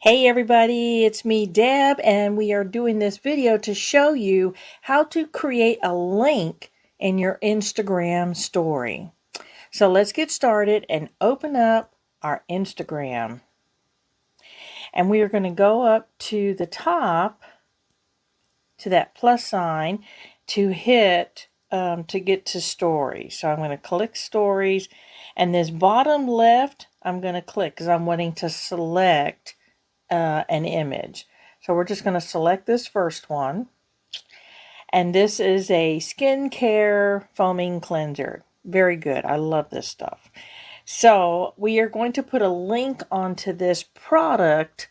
Hey everybody, it's me Deb, and we are doing this video to show you how to create a link in your Instagram story. So let's get started and open up our Instagram. And we are going to go up to the top to that plus sign to hit to get to stories. So I'm going to click stories, and this bottom left I'm going to click because I'm wanting to select an image. So we're just going to select this first one. And this is a skincare foaming cleanser. Very good. I love this stuff. So we are going to put a link onto this product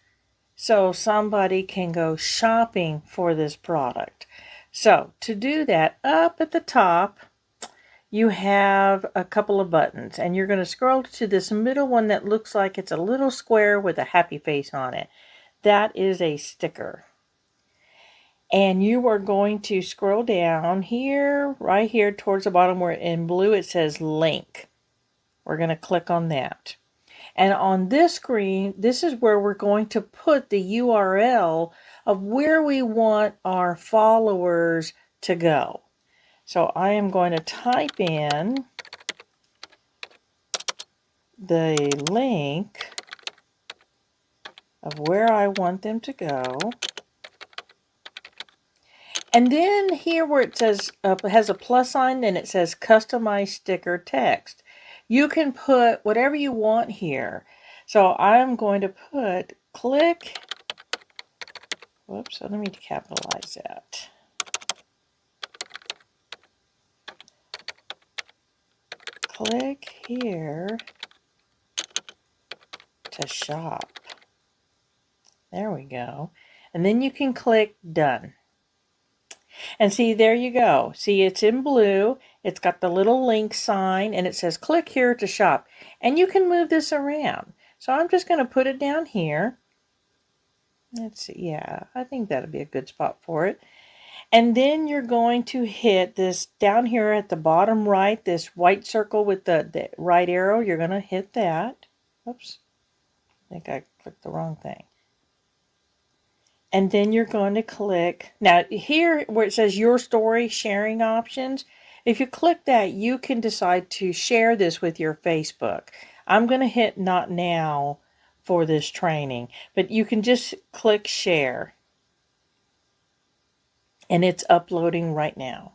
so somebody can go shopping for this product. So to do that, up at the top, you have a couple of buttons, and you're going to scroll to this middle one that looks like it's a little square with a happy face on it. That is a sticker. And you are going to scroll down here, right here towards the bottom where in blue it says link. We're going to click on that. And on this screen, this is where we're going to put the URL of where we want our followers to go. So I am going to type in the link of where I want them to go. And then here where it says, has a plus sign, and it says customize sticker text. You can put whatever you want here. So I'm going to put click, whoops, let me capitalize that. Click here to shop. There we go. And then you can click done. And see, there you go. See, it's in blue. It's got the little link sign, and it says click here to shop. And you can move this around. So I'm just going to put it down here. Let's see. Yeah, I think that'll be a good spot for it. And then you're going to hit this down here at the bottom right, this white circle with the right arrow. You're going to hit that. Oops. I think I clicked the wrong thing. And then you're going to click. Now here where it says your story sharing options, if you click that, you can decide to share this with your Facebook. I'm going to hit not now for this training, but you can just click share. And it's uploading right now.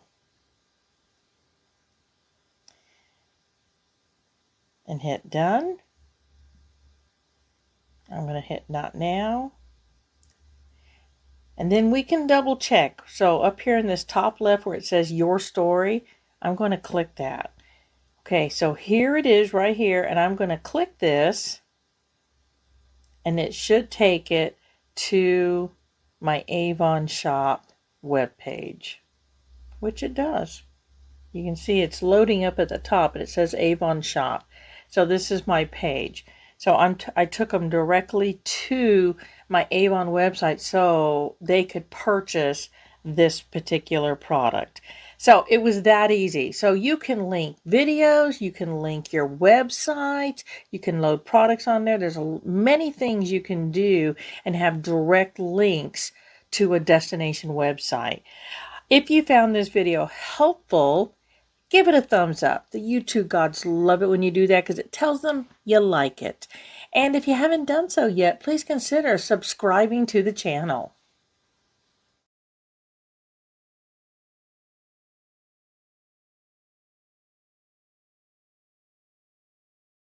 And hit done. I'm going to hit not now. And then we can double check. So up here in this top left where it says your story, I'm going to click that. Okay, so here it is right here, and I'm going to click this, and it should take it to my Avon Shop webpage, which it does. You can see it's loading up at the top, and it says Avon Shop. So this is my page. So I took them directly to my Avon website so they could purchase this particular product. So it was that easy. So you can link videos, you can link your website, you can load products on there. There's many things you can do and have direct links to a destination website. If you found this video helpful, give it a thumbs up. The YouTube gods love it when you do that because it tells them you like it. And if you haven't done so yet, please consider subscribing to the channel.